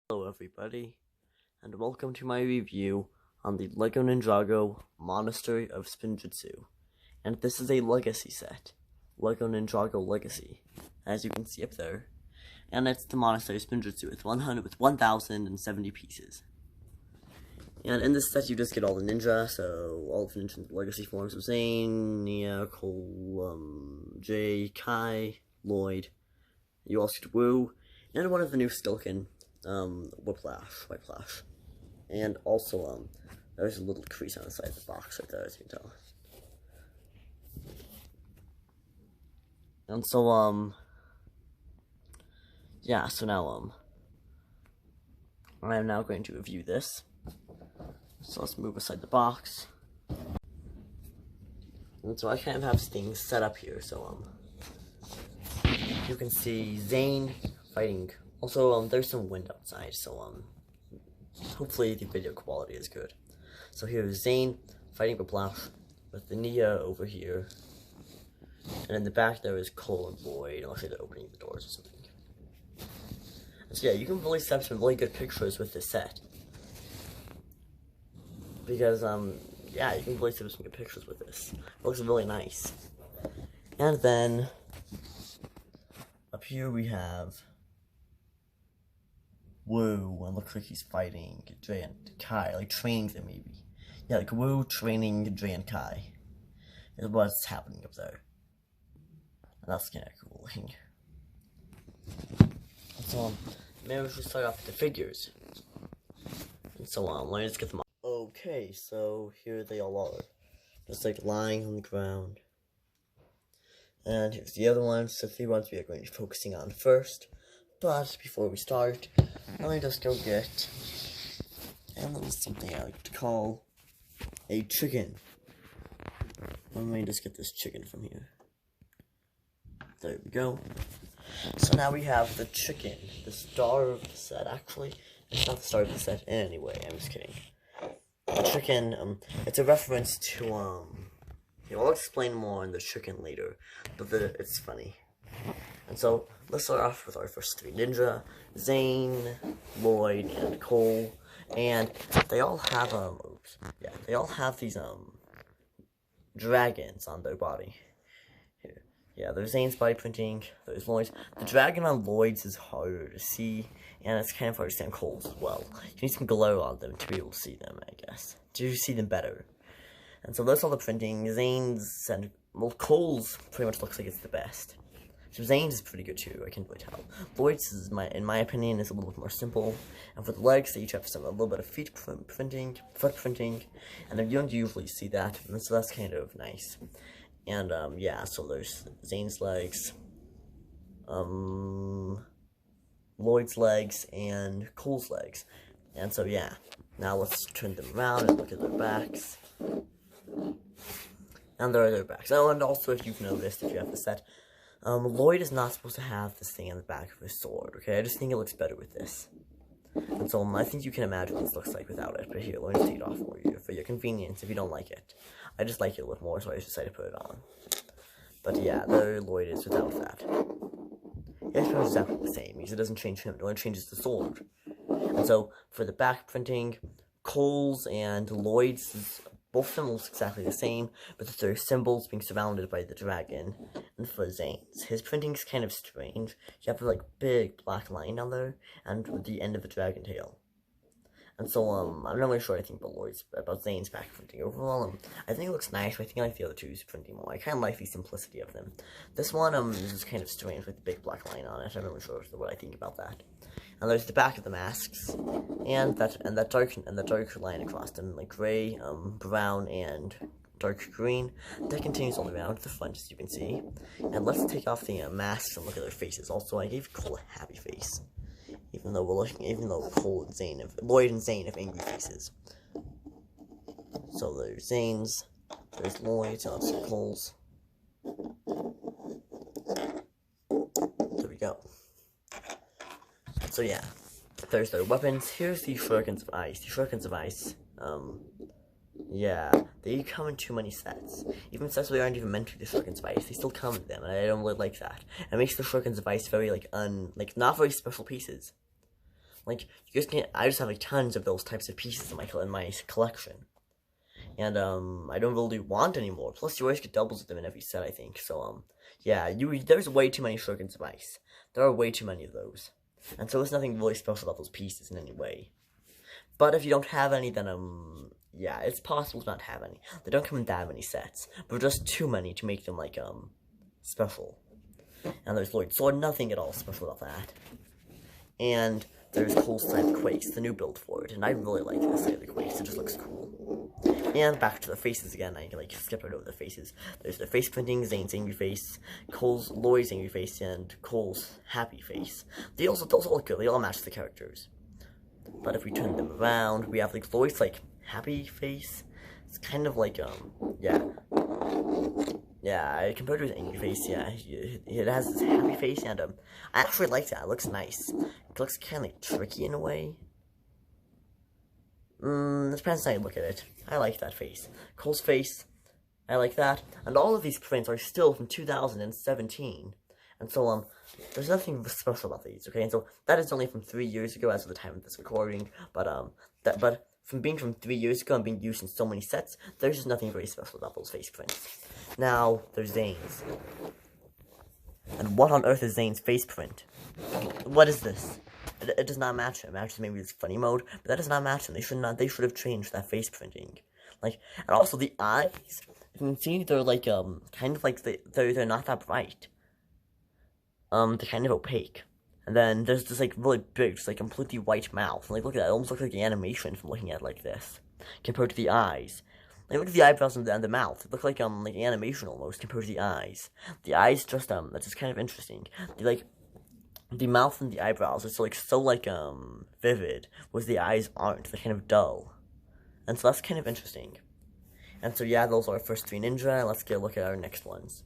Hello everybody, and welcome to my review on the LEGO Ninjago Monastery of Spinjitzu. And this is a legacy set, LEGO Ninjago Legacy, as you can see up there. And it's the Monastery of Spinjitzu with 1,070 pieces. And in this set you just get all the ninja, so all the ninja legacy forms of Zane, Nia, Cole, Jay, Kai, Lloyd. You also get Wu, and one of the new Stilkin. Whiplash. And also, there's a little crease on the side of the box right there, as you can tell. And so, yeah, so now, I am now going to review this. So let's move aside the box. And so I kind of have things set up here, so, you can see Zane fighting. Also, there's some wind outside, so, hopefully the video quality is good. So here's Zane fighting Whiplash with the Nia over here. And in the back there is Cole and Lloyd, unless they're opening the doors or something. And so yeah, you can really set some really good pictures with this set. Because, yeah, you can really set some good pictures with this. It looks really nice. And then, up here we have Wu, and looks like he's fighting Dre and Kai, like training them maybe. Yeah, like Wu training Dre and Kai is what's happening up there. And that's kinda cool. So, maybe we should start off with the figures. And so let me just get them up. Okay, so here they all are. Just like lying on the ground. And here's the other ones, so 3 ones we are going to be focusing on first. But before we start, let me just go get something I like to call a chicken. Let me just get this chicken from here. There we go. So now we have the chicken, the star of the set. Actually, it's not the star of the set anyway. I'm just kidding. The chicken, it's a reference to I'll explain more on the chicken later, but it's funny. And so, let's start off with our first 3 ninja, Zane, Lloyd, and Cole, and they all have, they all have these, dragons on their body. Here. Yeah, there's Zane's body printing, there's Lloyd's. The dragon on Lloyd's is harder to see, and it's kind of hard to see on Cole's as well. You need some glow on them to be able to see them, I guess, to see them better. And so that's all the printing. Zane's and, well, Cole's pretty much looks like it's the best. So Zane's is pretty good too, I can really tell. Lloyd's, in my opinion, is a little bit more simple. And for the legs, they each have a little bit of foot printing, and you don't usually see that, and so that's kind of nice. And, yeah, so there's Zane's legs, Lloyd's legs, and Cole's legs. And so, yeah, now let's turn them around and look at their backs. And there are their backs. Oh, and also, if you've noticed, if you have the set, Lloyd is not supposed to have this thing on the back of his sword, okay? I just think it looks better with this. And so, I think you can imagine what this looks like without it, but here, let me just take it off for your convenience if you don't like it. I just like it a little more, so I just decided to put it on. But yeah, there Lloyd is without that. It's pretty much exactly the same, because it doesn't change him, it only changes the sword. And so, for the back printing, Cole's and Lloyd's, both of them look exactly the same, but their symbols being surrounded by the dragon. And for Zane's, his printing's kind of strange. You have a like big black line down there, and with the end of the dragon tail. And so I'm not really sure anything about Zane's back printing. Overall, I think it looks nice, but I think I like the other two's printing more. I kind of like the simplicity of them. This one is just kind of strange with the big black line on it. I'm not really sure what I think about that. And there's the back of the masks, and that dark line across them, like gray, brown, and dark green. That continues all the way around to the front, as you can see. And let's take off the masks and look at their faces. Also, I gave Cole a happy face, even though Cole and Zane Lloyd and Zane have angry faces. So there's Zane's, there's Lloyd's, and also Cole's. There we go. So yeah, there's their weapons. Here's the Shurikens of Ice. The Shurikens of Ice, yeah, they come in too many sets. Even sets where they aren't even meant to be the Shurikens of Ice, they still come in them, and I don't really like that. It makes the Shurikens of Ice very, not very special pieces. Like, you guys can, I just have like tons of those types of pieces in my collection. And, I don't really want any more. Plus, you always get doubles of them in every set, I think. So, yeah, there's way too many shurikens of ice. There are way too many of those. And so there's nothing really special about those pieces in any way. But if you don't have any, then, yeah, it's possible to not have any. They don't come in that many sets, but just too many to make them, like, special. And there's Lloyd's Sword, nothing at all special about that. And there's Cole's Side of Quakes, the new build for it, and I really like this side of the Quakes, it just looks cool. And back to the faces again, I can, like, skip right over the faces. There's the face printing, Zane's angry face, Lloyd's angry face, and Cole's happy face. Those all look good, they all match the characters. But if we turn them around, we have, like, Lloyd's, like, happy face. It's kind of like, yeah. Yeah, compared to his angry face, yeah, it has this happy face, and, I actually like that, it looks nice. It looks kind of, like, tricky in a way. It depends on how you look at it. I like that face. Cole's face, I like that. And all of these prints are still from 2017. And so, there's nothing special about these, okay? And so, that is only from 3 years ago as of the time of this recording. But, from being from 3 years ago and being used in so many sets, there's just nothing very special about those face prints. Now, there's Zane's. And what on earth is Zane's face print? What is this? It does not match him. It matches maybe his funny mode, but that does not match him. They should have changed that face printing. Like, and also the eyes, you can see they're like, kind of like, they're not that bright. They're kind of opaque. And then there's this, like, really big, just, like, completely white mouth. Like, look at that. It almost looks like the animation from looking at it like this. Compared to the eyes. Like, look at the eyebrows and the mouth. It looks like, animation almost, compared to the eyes. The eyes just, that's just kind of interesting. The mouth and the eyebrows are so vivid, whereas the eyes aren't. They're kind of dull. And so that's kind of interesting. And so, yeah, those are our first 3 ninja. Let's get a look at our next ones.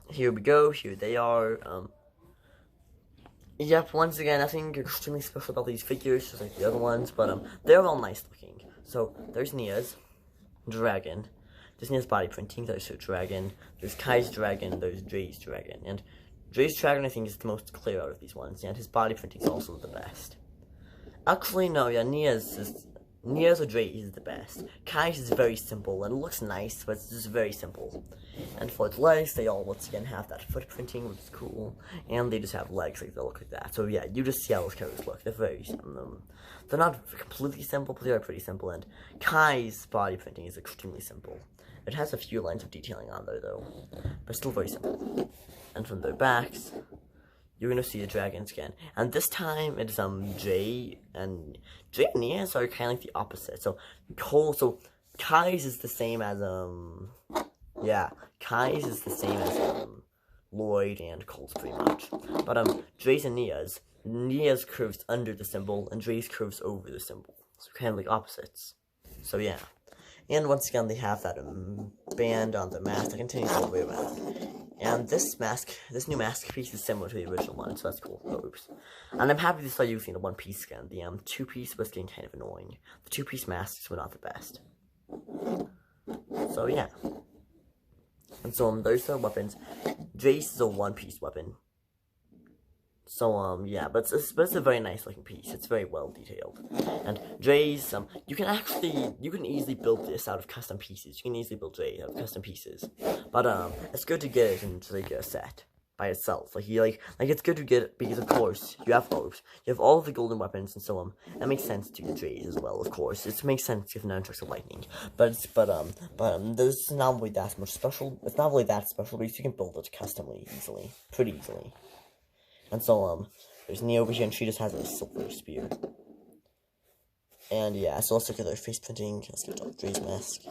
Here we go. Here they are. Yep, once again, nothing extremely special about these figures, just like the other ones, but, they're all nice looking. So, there's Nia's dragon, there's Nia's body printing, there's her dragon, there's Kai's dragon, there's Dre's dragon, and Dre's dragon, I think, is the most clear out of these ones, and his body printing is also the best. Actually, no, yeah, Nia's or Dre's is the best. Kai's is very simple, and it looks nice, but it's just very simple. And for its legs, they all, once again, have that foot printing, which is cool. And they just have legs, like, they look like that. So, yeah, you just see how those characters look. They're very, they're not completely simple, but they are pretty simple. And Kai's body printing is extremely simple. It has a few lines of detailing on there, though. But still very simple. And from their backs, you're gonna see the dragons again. And this time, it's, Jay and Nia's are kind of like the opposite. So, Kai's is the same as, yeah, Kai's is the same as, Lloyd and Cole's pretty much. But, Dre's and Nia's curves under the symbol, and Dre's curves over the symbol. So, kind of like opposites. So, yeah. And once again, they have that, band on the mask that continues all the way around. And this new mask piece is similar to the original one, so that's cool. Oh, oops. And I'm happy to start using the one-piece skin. The, two-piece was getting kind of annoying. The two-piece masks were not the best. So, yeah. And so, there's the weapons. Jace is a one-piece weapon. So, yeah, but it's a very nice looking piece. It's very well detailed. And Dre's, you can easily build this out of custom pieces. You can easily build Dre out of custom pieces. But, it's good to get it into, like, a set by itself. It's good to get it because, of course, you have all of the golden weapons, and so, it makes sense to get Dre's as well, of course. It makes sense to have nunchucks of lightning. But there's not really that much special. It's not really that special, because you can build it customly easily. Pretty easily. And so, there's Nia over here, and she just has a silver spear. And, yeah, so let's look at their face printing. Let's look at Dre's mask.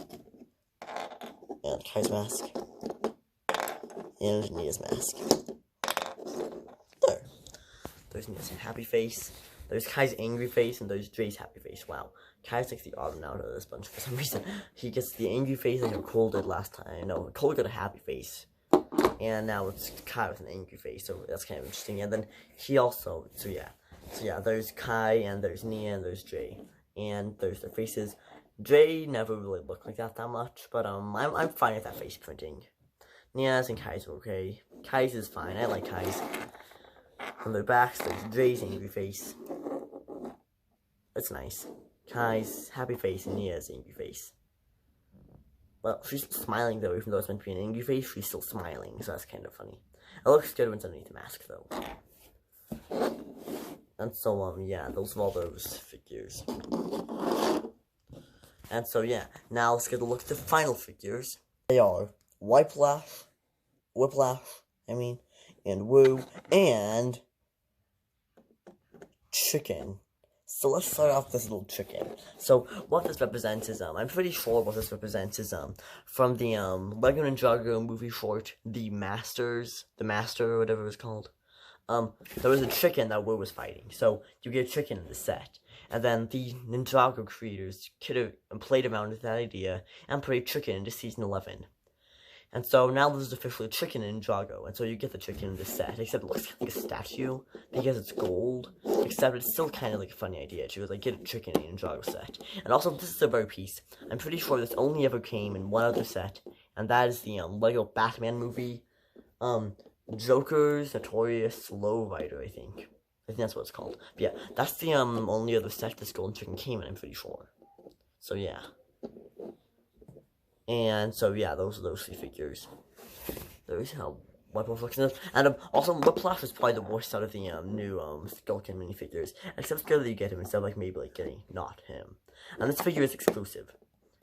And Kai's mask. And Nia's mask. There. There's Nia's happy face. There's Kai's angry face, and there's Dre's happy face. Wow. Kai's like the odd out of this bunch for some reason. He gets the angry face like Cole did last time. No, Cole got a happy face. And now it's Kai with an angry face, so that's kind of interesting. And then he also, so yeah, there's Kai, and there's Nia, and there's Jay. And there's their faces. Jay never really looked like that much, but I'm fine with that face printing. Nia's and Kai's are okay. Kai's is fine, I like Kai's. On their backs, there's Jay's angry face. it's nice. Kai's happy face and Nia's angry face. Well, she's smiling though, even though it's meant to be an angry face, she's still smiling, so that's kind of funny. It looks good when it's underneath the mask though. And so, yeah, those are all those figures. And so, yeah, now let's get a look at the final figures. They are Whiplash, and Woo, and Chicken. So let's start off with this little chicken. So what this represents is, I'm pretty sure what this represents is, from the, Lego Ninjago movie short, The Master, or whatever it's called. There was a chicken that Will was fighting, so you get a chicken in the set. And then the Ninjago creators could have played around with that idea and put a chicken into season 11. And so now there's officially a chicken in Ninjago, and so you get the chicken in the set, except it looks like a statue, because it's gold, except it's still kind of like a funny idea, too, like get a chicken in a Ninjago set. And also, this is a rare piece. I'm pretty sure this only ever came in one other set, and that is the, Lego Batman movie, Joker's Notorious Lowrider, I think that's what it's called. But yeah, that's the, only other set this golden chicken came in, I'm pretty sure. So yeah. And so yeah, those are those three figures. There's how Whiplash looks in this. And also Whiplash is probably the worst out of the new Skulkin minifigures. Except it's good that you get him instead of like maybe like getting not him. And this figure is exclusive.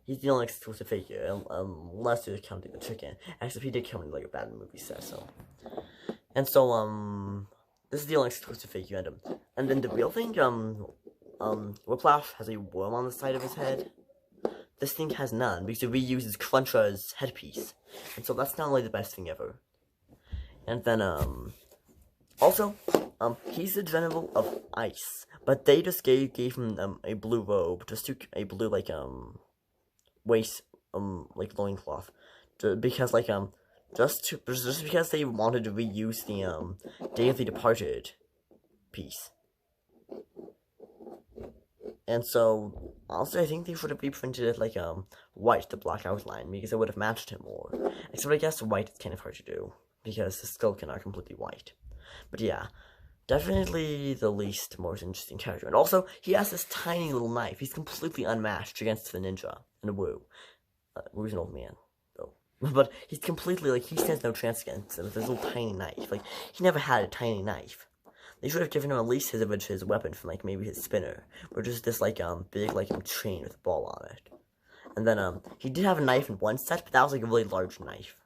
He's the only exclusive figure, unless you're counting the chicken. Except he did come in like a Batman movie set, so. And so this is the only exclusive figure, and then the real thing, Whiplash has a worm on the side of his head. This thing has none, because it reuses Crunch's headpiece. And so that's not only the best thing ever. And then, also, he's the General of Ice. But they just gave him, a blue robe, just to, a blue, like, waist, like, loincloth. Because, like, just because they wanted to reuse the, Day of the Departed piece. And so, also, I think they should have reprinted it like, white, the black outline, because it would have matched him more. Except I guess white is kind of hard to do, because the Skulkin are completely white. But yeah, definitely the least most interesting character. And also, he has this tiny little knife. He's completely unmatched against the ninja and Woo. Woo's an old man, though. But he's completely, like, he stands no chance against him with this little tiny knife. Like, he never had a tiny knife. They should have given him at least his weapon from, like, maybe his spinner. Or just this, like, big, like, chain with a ball on it. And then, he did have a knife in one set, but that was, like, a really large knife.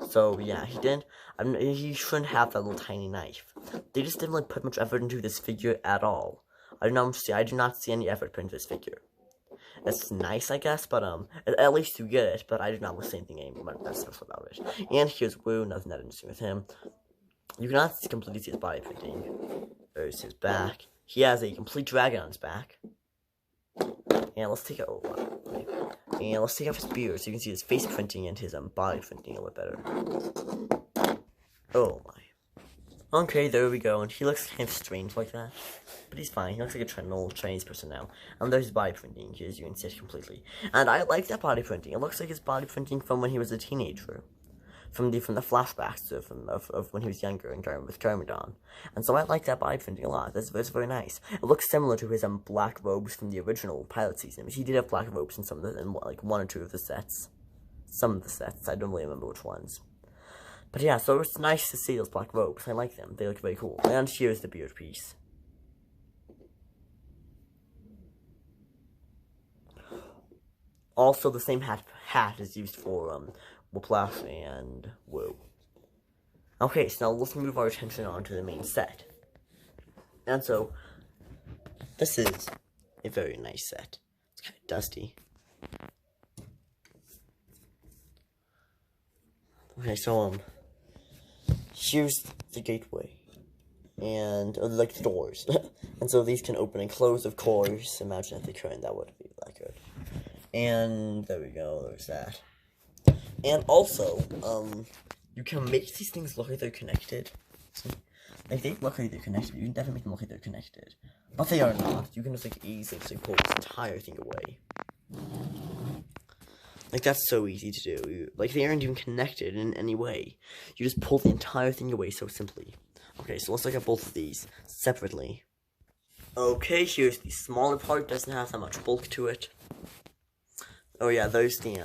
So, yeah, he shouldn't have that little tiny knife. They just didn't, like, put much effort into this figure at all. I do not see any effort put into this figure. It's nice, I guess, but, at least you get it, but I do not see anything that's special about it. And here's Woo, nothing that interesting with him. You cannot completely see his body printing. There's his back. He has a complete dragon on his back. And let's take let's take off his beard so you can see his face printing and his body printing a little better. Oh my. Okay, there we go. And he looks kind of strange like that, but he's fine. He looks like an old Chinese person now. And there's his body printing, as you can see it completely. And I like that body printing. It looks like his body printing from when he was a teenager. From the flashbacks of when he was younger and with Garmadon. And so I like that body printing a lot. That's very nice. It looks similar to his black robes from the original pilot season. But he did have black robes in some of like one or two of the sets. Some of the sets. I don't really remember which ones. But yeah, so it's nice to see those black robes. I like them. They look very cool. And here's the beard piece. Also, the same hat is used for Whiplash and Woo. Okay, so now let's move our attention on to the main set. And so, this is a very nice set. It's kind of dusty. Okay, so, here's the gateway. And, like, the doors. And so these can open and close, of course. Imagine if they couldn't, that wouldn't be that good. And, there we go, there's that. And also, you can make these things look like they're connected. Like, they look like they're connected. You can definitely make them look like they're connected. But they are not. You can just, like, easily just, like, pull this entire thing away. Like, that's so easy to do. Like, they aren't even connected in any way. You just pull the entire thing away so simply. Okay, so let's look at both of these separately. Okay, here's the smaller part. Doesn't have that much bulk to it. Oh yeah, there's the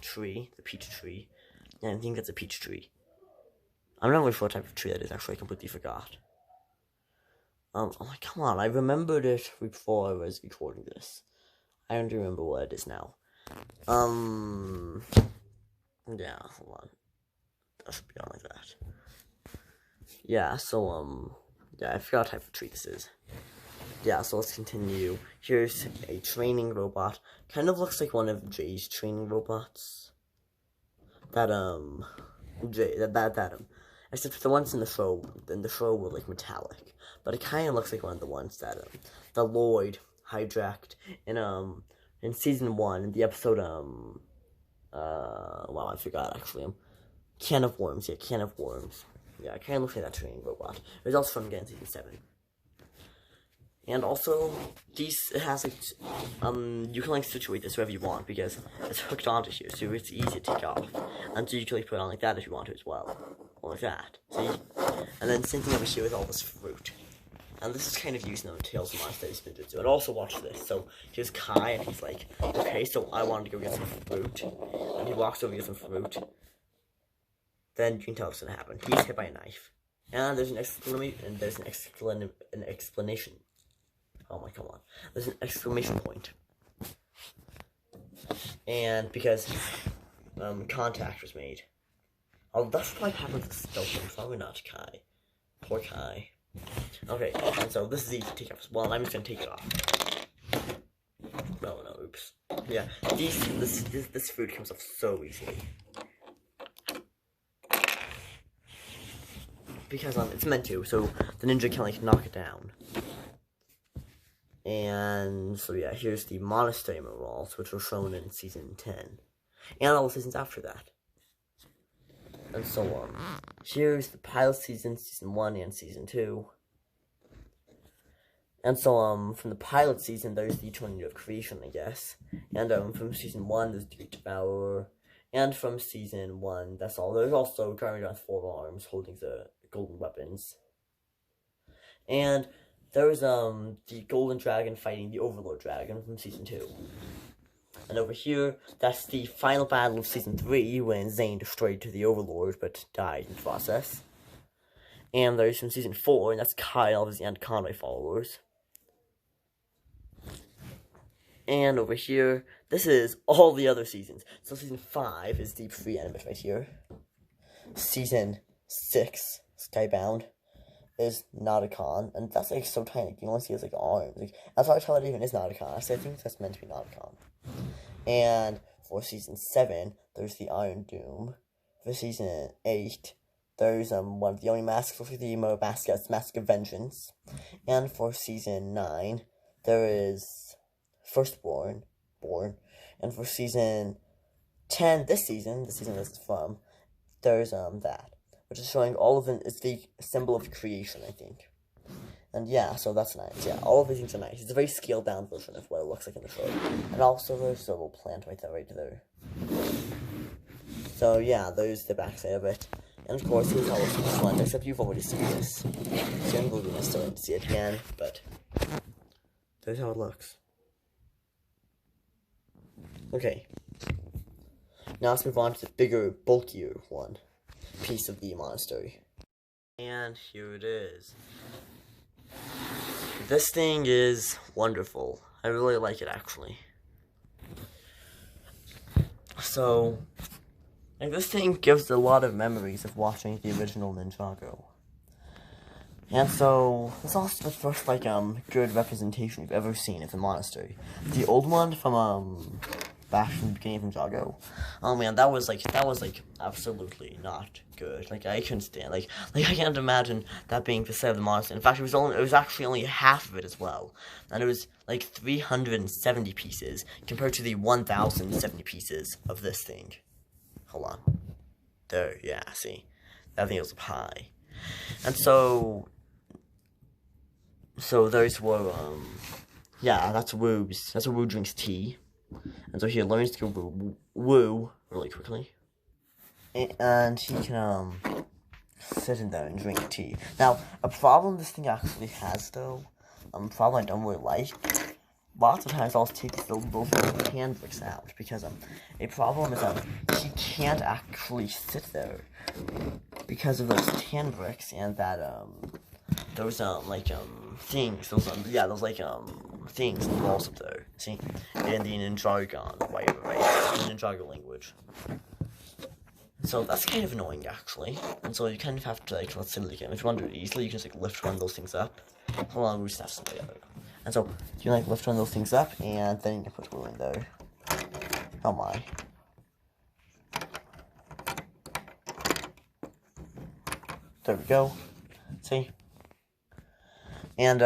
tree, the peach tree. Yeah, I think that's a peach tree. I'm not really sure what type of tree that is. Actually, I completely forgot. Oh my, come on! I remembered it before I was recording this. I don't remember what it is now. Yeah, hold on. That should be on like that. Yeah, so, yeah, I forgot what type of tree this is. Yeah, so let's continue. Here's a training robot. Kind of looks like one of Jay's training robots. Except for the ones in the show were, like, metallic. But it kind of looks like one of the ones that, the Lloyd hijacked in season 1, in the episode, wow, I forgot, actually, Can of Worms, yeah, Can of Worms. Yeah, it kind of looks like that training robot. It was also from, again, season 7. And also, it has, like, you can, like, situate this wherever you want, because it's hooked onto here, so it's easy to take off. And so you can, like, put it on like that if you want to as well. Or like that, see? And then same thing over here with all this fruit. And this is kind of used in the Tales of Monastery of Spinjitzu. And also watch this. So, here's Kai, and he's like, okay, so I wanted to go get some fruit. And he walks over to get some fruit. Then you can tell what's gonna happen. He's hit by a knife. And there's an explanation. Oh my, come on. There's an exclamation point. And because contact was made. Oh, that's probably happened with Stoken. Probably not Kai. Poor Kai. Okay, and so this is easy to take off as well, and I'm just gonna take it off. Oh no, oops. Yeah, this food comes off so easily. Because it's meant to, so the ninja can like knock it down. And so yeah, here's the Monastery Murals, which were shown in season 10. And all the seasons after that. And so on. Here's the pilot season, season 1 and season 2. And so from the pilot season, there's the Tornado of Creation, I guess. And from season 1, there's the Great Devourer. And from season 1, that's all. There's also Garmadon's 4 arms holding the golden weapons. And there's the Golden Dragon fighting the Overlord Dragon from season 2. And over here, that's the final battle of season 3, when Zane destroyed to the Overlord, but died in the process. And there's from season 4, and that's Kyle and Conway followers. And over here, this is all the other seasons. So season 5 is the pre-animate right here. Season 6, Skybound, is Nauticon, and that's like so tiny. You can only see his like arms. Like, that's how I tell it even is Nauticon. So I think that's meant to be Nauticon. And for season 7, there's the Iron Doom. For season 8, there's one of the only masks for the emo mascots, Mask of Vengeance. And for season 9, there is Firstborn, and for season 10, the season this is from, there's that, which is showing all of it. It's the symbol of creation, I think. And yeah, so that's nice. Yeah, all of these things are nice. It's a very scaled down version of what it looks like in the show. And also there's a little plant right there. So yeah, there's the backside of it. And of course, here's how it looks in the front, except you've already seen this. So I'm going to still need to see it again, but there's how it looks. Okay. Now let's move on to the bigger, bulkier piece of the monastery. And here it is. This thing is wonderful. I really like it, actually. So, like, this thing gives a lot of memories of watching the original Ninjago. And so, this is also the first, like, good representation we've ever seen of the monastery. The old one from, back from the beginning of Ninjago. Oh man, that was absolutely not good. Like, I couldn't stand, like I can't imagine that being the set of the monastery. In fact, it was actually only half of it as well. And it was, like, 370 pieces, compared to the 1,070 pieces of this thing. Hold on. There, yeah, see? That thing was up high. And so those were, yeah, that's Woo's. That's where Woo drinks tea. And so he learns to go woo really quickly. And he can, sit in there and drink tea. Now, a problem this thing actually has, though, problem I don't really like. Lots of times I'll take those little hand bricks out because a problem is he can't actually sit there because of those tan bricks and that those things, those things on the walls up there. See, in the Ninjago right, the Ninjago language. So that's kind of annoying actually, and so you kind of have to let's say if you want to do it easily, you can just lift one of those things up. Hold on, we just have some together. And so you lift one of those things up, and then you can put glue in there. Oh my. There we go. See? And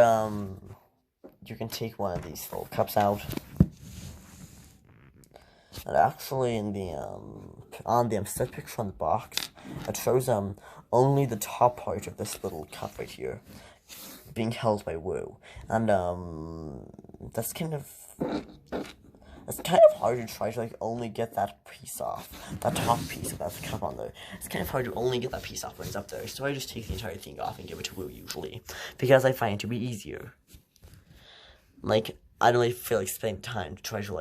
you can take one of these little cups out. And actually in the on the set picture on the box, it shows only the top part of this little cup right here being held by Wu, and that's kind of hard to try to only get that piece off, that top piece of that cup on there. It's kind of hard to only get that piece off when it's up there, so I just take the entire thing off and give it to Wu usually, because I find it to be easier. I don't really feel like spending time to try to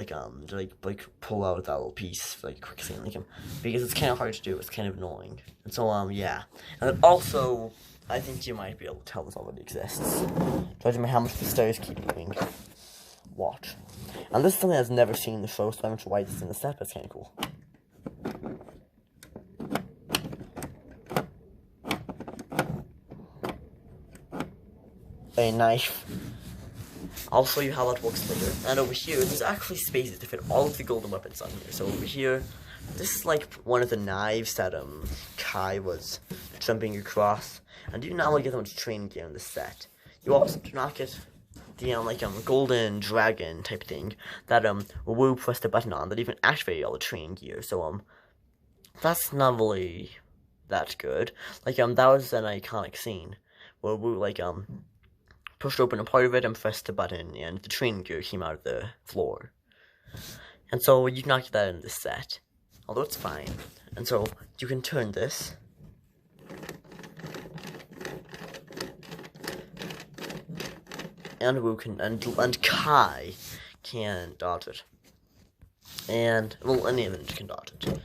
pull out that little piece quickly, because it's kind of hard to do. It's kind of annoying, and so yeah, and then also, I think you might be able to tell this already exists. Judging by how much the stairs keep moving. Watch. And this is something I've never seen in the show, so I'm not sure why this is in the set, but it's kind of cool. A knife. I'll show you how that works later. And over here, there's actually spaces to fit all of the golden weapons on here. So over here, this is one of the knives that Kai was jumping across. And you not only get that much training gear in the set, you also do not get the golden dragon type thing that Wu pressed the button on that even activated all the training gear. So that's not really that good. That was an iconic scene where Wu pushed open a part of it and pressed the button, and the training gear came out of the floor. And so you cannot get that in this set, although it's fine. And so you can turn this. And Wu can, and Kai can dodge it. And, well, any of them can dodge it.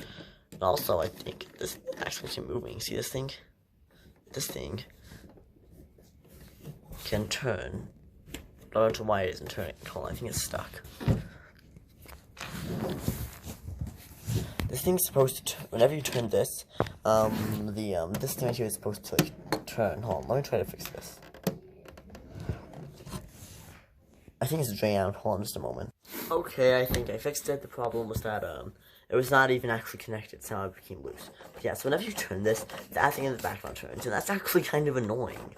And also, I think this actually keeps moving. See this thing? This thing can turn. I don't know why it isn't turning. Hold on, I think it's stuck. This thing's supposed to, whenever you turn this, this thing right here is supposed to, turn. Hold on, let me try to fix this. I think it's jammed. Hold on just a moment. Okay, I think I fixed it. The problem was that, it was not even actually connected, somehow it became loose. But yeah, so whenever you turn this, that thing in the background turns, and that's actually kind of annoying.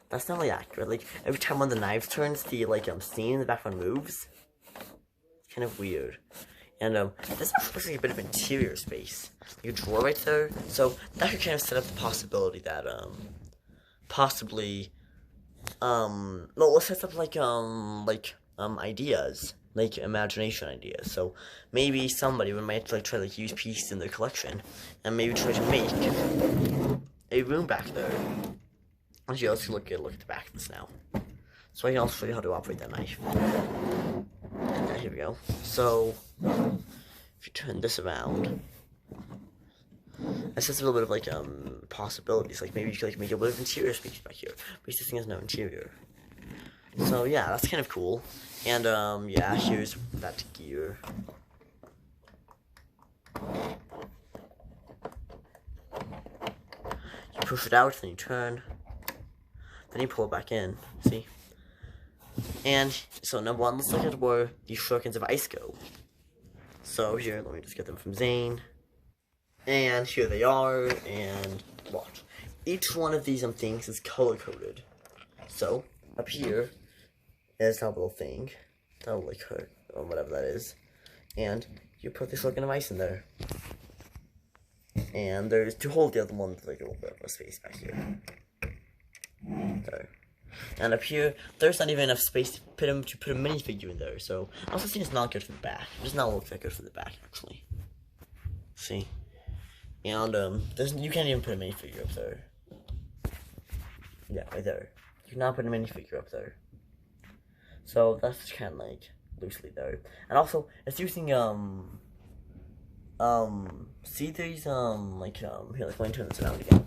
That's not really accurate. Every time one of the knives turns, the, scene in the background moves. It's kind of weird. And, this actually looks like a bit of interior space. A drawer right there. So, that could kind of set up the possibility that, possibly, well, let's set up, ideas. Imagination ideas. So, maybe somebody might, try to, use pieces in their collection, and maybe try to make a room back there. Actually, let's look at the back of this now. So I can also show you how to operate that knife. Yeah, here we go. So, if you turn this around, it's just a little bit of, possibilities. Maybe you could, make a bit of interior space back here. But this thing has no interior. So, yeah, that's kind of cool. And, yeah, here's that gear. You push it out, then you turn. Then you pull it back in, see? And, so number one, let's look at where these shurikens of ice go. So here, let me just get them from Zane. And here they are, and watch. Each one of these things is color-coded. So, up here is that little thing. That will hurt, or whatever that is. And you put the shuriken of ice in there. And there's, to hold the other one, a little bit of a space back here. There. And up here, there's not even enough space to put a minifigure in there, so I also think it's not good for the back. It does not look that good for the back, actually. See? And, you can't even put a minifigure up there. Yeah, right there. You cannot put a minifigure up there. So that's kind of like loosely there. And also, it's using see these here, let me turn this around again.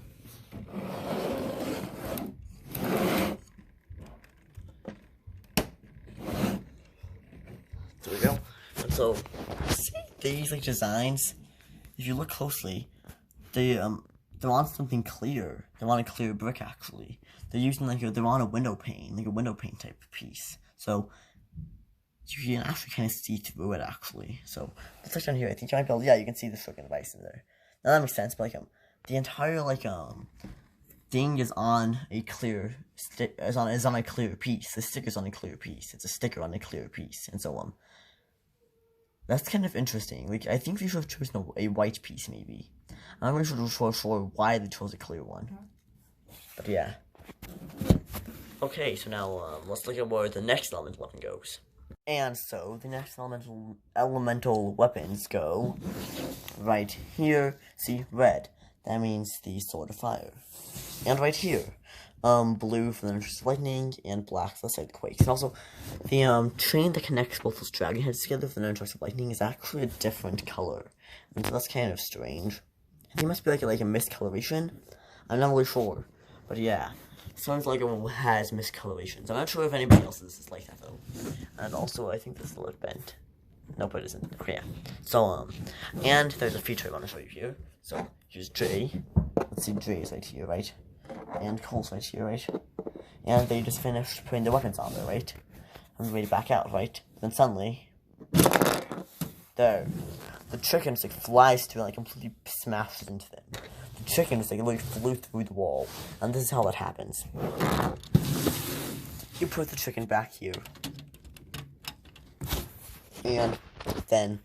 There we go. And so, see these like designs? If you look closely, they want something clear. They want a clear brick actually. They're using they're on a window pane, like a window pane type of piece. So you can actually kind of see through it actually. So let's look down here. I think you might be able, yeah, you can see the freaking device in there. Now that makes sense, but the entire thing is on a clear is on a clear piece. The sticker's on a clear piece. It's a sticker on a clear piece, and so that's kind of interesting. Like, I think they should have chosen a white piece, maybe. I'm not really sure why they chose a clear one. But yeah. Okay, so now let's look at where the next elemental weapon goes. And so the next elemental weapons go right here. See, red. That means the Sword of Fire. And right here, blue for the Ninjago Lightning, and black for the side Quakes. And also, the chain that connects both those dragon heads together for the Ninjago Lightning is actually a different color. And so that's kind of strange. I think it must be like a miscoloration. I'm not really sure. But yeah, sounds like it has miscolorations. I'm not sure if anybody else's is like that though. And also, I think this is a little bent. Nope, it isn't. Okay, yeah. So, and there's a feature I want to show you here. So, here's J. Let's see, J is right here, right? And Cole's right here, right? And they just finished putting the weapons on there, right? And ready to back out, right? Then suddenly, there, the chicken just flies through and completely smashes into them. The chicken just literally flew through the wall, and this is how that happens. You put the chicken back here, and then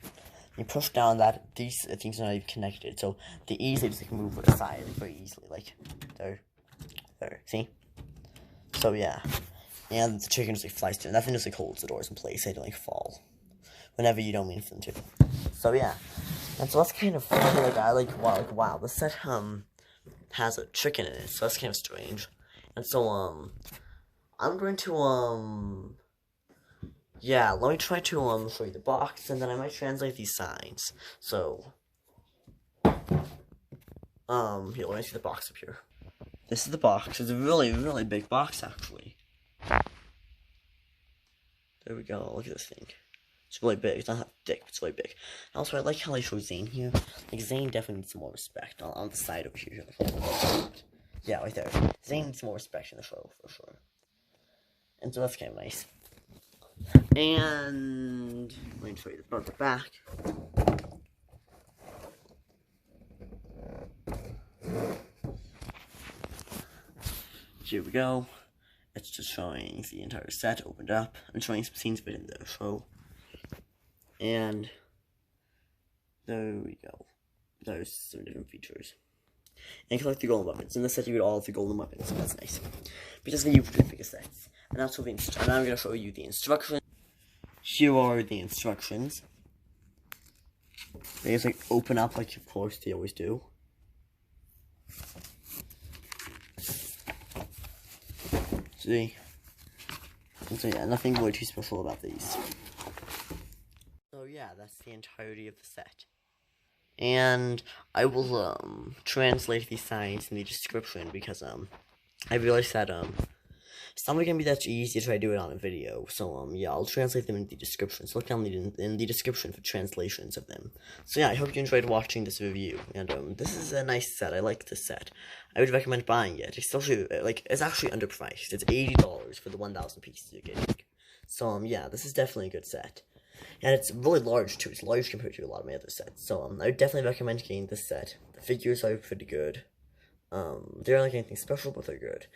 you push down that these things are not even connected, so they easily just move aside very easily, there, see? So yeah, and the chicken just flies through, and that thing just holds the doors in place, they don't fall whenever you don't mean for them to. So yeah, and so that's kind of funny. Wow, this set has a chicken in it, so that's kind of strange. And so I'm going to yeah, let me try to show you the box, and then I might translate these signs. So here, let me see the box up here. This is the box. It's a really, really big box actually. There we go. Look at this thing. It's really big. It's not that thick, but it's really big. Also, I like how they show Zane here. Zane definitely needs some more respect on the side over here. Yeah, right there. Zane needs more respect in the show, for sure. And so that's kind of nice. And let me show you the front and the back. Here we go. It's just showing the entire set opened up and showing some scenes within the show. And there we go. There's some different features. And collect the golden weapons. In this set, you get all of the golden weapons, so that's nice. Because then you can pick sets. And that's what and now I'm going to show you the instructions. Here are the instructions. They just open up of course they always do. See? And so yeah, nothing really too special about these. So yeah, that's the entirety of the set. And I will translate these signs in the description because I realized that it's not gonna be that easy to try to do it on a video. So yeah, I'll translate them in the description. So look down in the description for translations of them. So yeah, I hope you enjoyed watching this review. And this is a nice set. I like this set. I would recommend buying it. It's actually it's actually underpriced. It's $80 for the 1,000 pieces you're getting. So yeah, this is definitely a good set. And it's really large too. It's large compared to a lot of my other sets. So I would definitely recommend getting this set. The figures are pretty good. They're not anything special, but they're good.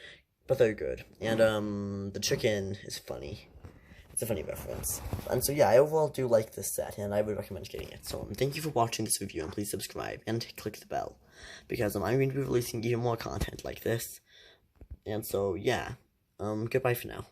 And the chicken is funny. It's a funny reference. And so yeah, I overall do like this set, and I would recommend getting it. So thank you for watching this review, and please subscribe and click the bell, because I'm going to be releasing even more content like this. And so yeah, goodbye for now.